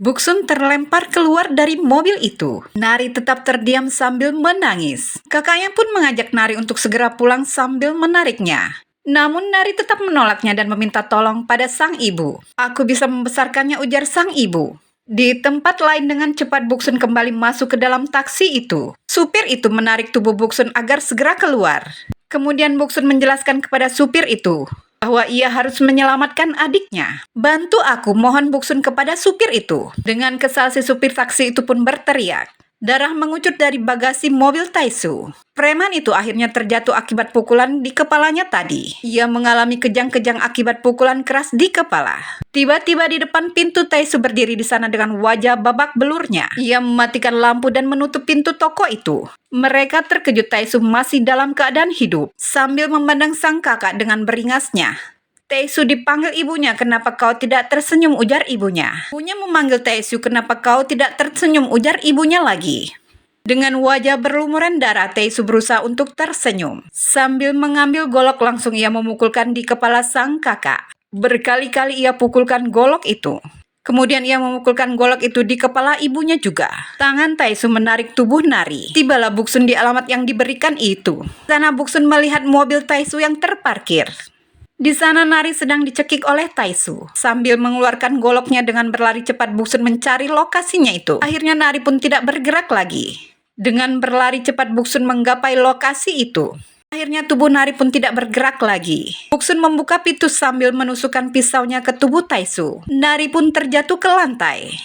Buksun terlempar keluar dari mobil itu. Nari tetap terdiam sambil menangis. Kakaknya pun mengajak Nari untuk segera pulang sambil menariknya. Namun Nari tetap menolaknya dan meminta tolong pada sang ibu. "Aku bisa membesarkannya," ujar sang ibu. Di tempat lain dengan cepat Buksun kembali masuk ke dalam taksi itu. Supir itu menarik tubuh Buksun agar segera keluar. Kemudian Buksun menjelaskan kepada supir itu bahwa ia harus menyelamatkan adiknya. "Bantu aku," mohon Buksun kepada supir itu. Dengan kesal si supir taksi itu pun berteriak. Darah mengucut dari bagasi mobil Taisu. Preman itu akhirnya terjatuh akibat pukulan di kepalanya tadi. Ia mengalami kejang-kejang akibat pukulan keras di kepala. Tiba-tiba di depan pintu Taisu berdiri di sana dengan wajah babak belurnya. Ia mematikan lampu dan menutup pintu toko itu. Mereka terkejut Taisu masih dalam keadaan hidup. Sambil memandang sang kakak dengan beringasnya. "Taisu," dipanggil ibunya. "Kenapa kau tidak tersenyum?" ujar ibunya. Ibunya memanggil Taisu. "Kenapa kau tidak tersenyum?" ujar ibunya lagi. Dengan wajah berlumuran darah, Taisu berusaha untuk tersenyum. Sambil mengambil golok langsung ia memukulkan di kepala sang kakak. Berkali-kali ia pukulkan golok itu. Kemudian ia memukulkan golok itu di kepala ibunya juga. Tangan Taisu menarik tubuh Nari. Tibalah Buksun di alamat yang diberikan itu. Sana Buksun melihat mobil Taisu yang terparkir. Di sana Nari sedang dicekik oleh Taisu. Sambil mengeluarkan goloknya dengan berlari cepat Buksun mencari lokasinya itu. Akhirnya Nari pun tidak bergerak lagi. Dengan berlari cepat Buksun menggapai lokasi itu. Akhirnya tubuh Nari pun tidak bergerak lagi. Buksun membuka pintu sambil menusukkan pisaunya ke tubuh Taisu. Nari pun terjatuh ke lantai.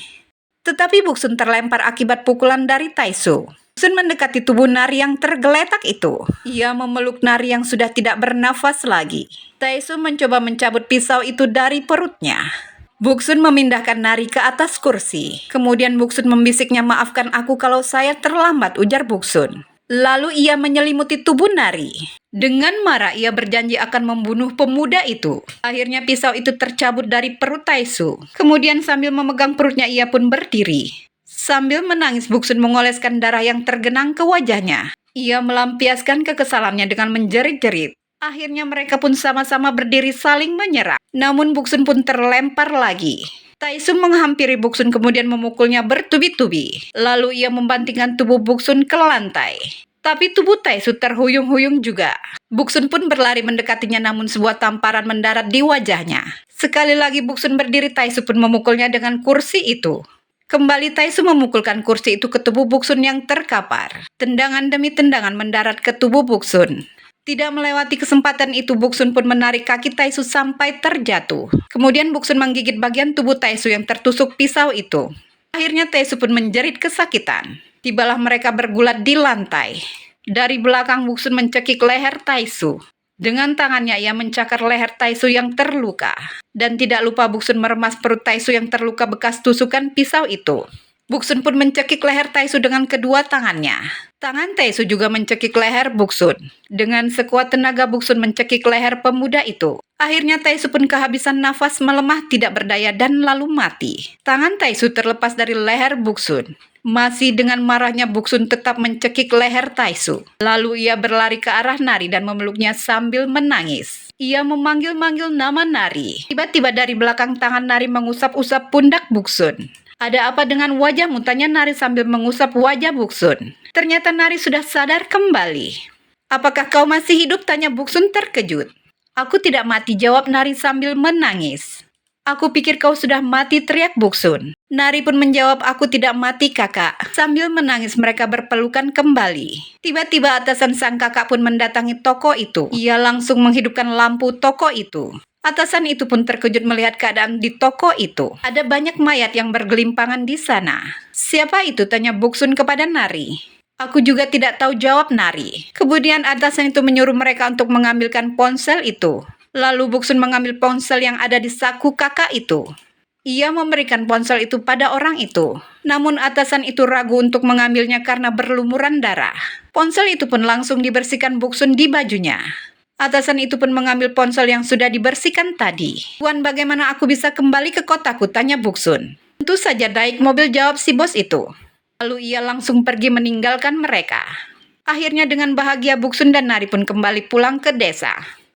Tetapi Buksun terlempar akibat pukulan dari Taisu. Buksun mendekati tubuh Nari yang tergeletak itu. Ia memeluk Nari yang sudah tidak bernafas lagi. Taisu mencoba mencabut pisau itu dari perutnya. Buksun memindahkan Nari ke atas kursi. Kemudian Buksun membisiknya, "Maafkan aku kalau saya terlambat," ujar Buksun. Lalu ia menyelimuti tubuh Nari. Dengan marah ia berjanji akan membunuh pemuda itu. Akhirnya pisau itu tercabut dari perut Taisu. Kemudian sambil memegang perutnya ia pun berdiri. Sambil menangis Buksun mengoleskan darah yang tergenang ke wajahnya. Ia melampiaskan kekesalannya dengan menjerit-jerit. Akhirnya mereka pun sama-sama berdiri saling menyerang. Namun Buksun pun terlempar lagi. Taisu menghampiri Buksun kemudian memukulnya bertubi-tubi. Lalu ia membantingkan tubuh Buksun ke lantai. Tapi tubuh Taisu terhuyung-huyung juga. Buksun pun berlari mendekatinya namun sebuah tamparan mendarat di wajahnya. Sekali lagi Buksun berdiri, Taisu pun memukulnya dengan kursi itu. Kembali Taisu memukulkan kursi itu ke tubuh Buksun yang terkapar. Tendangan demi tendangan mendarat ke tubuh Buksun. Tidak melewati kesempatan itu, Buksun pun menarik kaki Taisu sampai terjatuh. Kemudian Buksun menggigit bagian tubuh Taisu yang tertusuk pisau itu. Akhirnya Taisu pun menjerit kesakitan. Tibalah mereka bergulat di lantai. Dari belakang Buksun mencekik leher Taisu. Dengan tangannya ia mencakar leher Taisu yang terluka. Dan tidak lupa Buksun meremas perut Taisu yang terluka bekas tusukan pisau itu. Buksun pun mencekik leher Taisu dengan kedua tangannya. Tangan Taisu juga mencekik leher Buksun. Dengan sekuat tenaga Buksun mencekik leher pemuda itu. Akhirnya Taisu pun kehabisan nafas, melemah tidak berdaya dan lalu mati. Tangan Taisu terlepas dari leher Buksun. Masih dengan marahnya Buksun tetap mencekik leher Taisu. Lalu ia berlari ke arah Nari dan memeluknya sambil menangis. Ia memanggil-manggil nama Nari. Tiba-tiba dari belakang tangan Nari mengusap-usap pundak Buksun. "Ada apa dengan wajahmu?" tanya Nari sambil mengusap wajah Buksun. Ternyata Nari sudah sadar kembali. "Apakah kau masih hidup?" tanya Buksun terkejut. "Aku tidak mati," jawab Nari sambil menangis. "Aku pikir kau sudah mati," teriak Buksun. Nari pun menjawab, "Aku tidak mati, kakak." Sambil menangis mereka berpelukan kembali. Tiba-tiba atasan sang kakak pun mendatangi toko itu. Ia langsung menghidupkan lampu toko itu. Atasan itu pun terkejut melihat keadaan di toko itu. Ada banyak mayat yang bergelimpangan di sana. "Siapa itu?" tanya Buksun kepada Nari. "Aku juga tidak tahu," jawab Nari. Kemudian atasan itu menyuruh mereka untuk mengambilkan ponsel itu. Lalu Buksun mengambil ponsel yang ada di saku kakak itu. Ia memberikan ponsel itu pada orang itu. Namun atasan itu ragu untuk mengambilnya karena berlumuran darah. Ponsel itu pun langsung dibersihkan Buksun di bajunya. Atasan itu pun mengambil ponsel yang sudah dibersihkan tadi. "Tuan, bagaimana aku bisa kembali ke kotaku?" tanya Buksun. "Tentu saja naik mobil," jawab si bos itu. Lalu ia langsung pergi meninggalkan mereka. Akhirnya dengan bahagia Buksun dan Nari pun kembali pulang ke desa.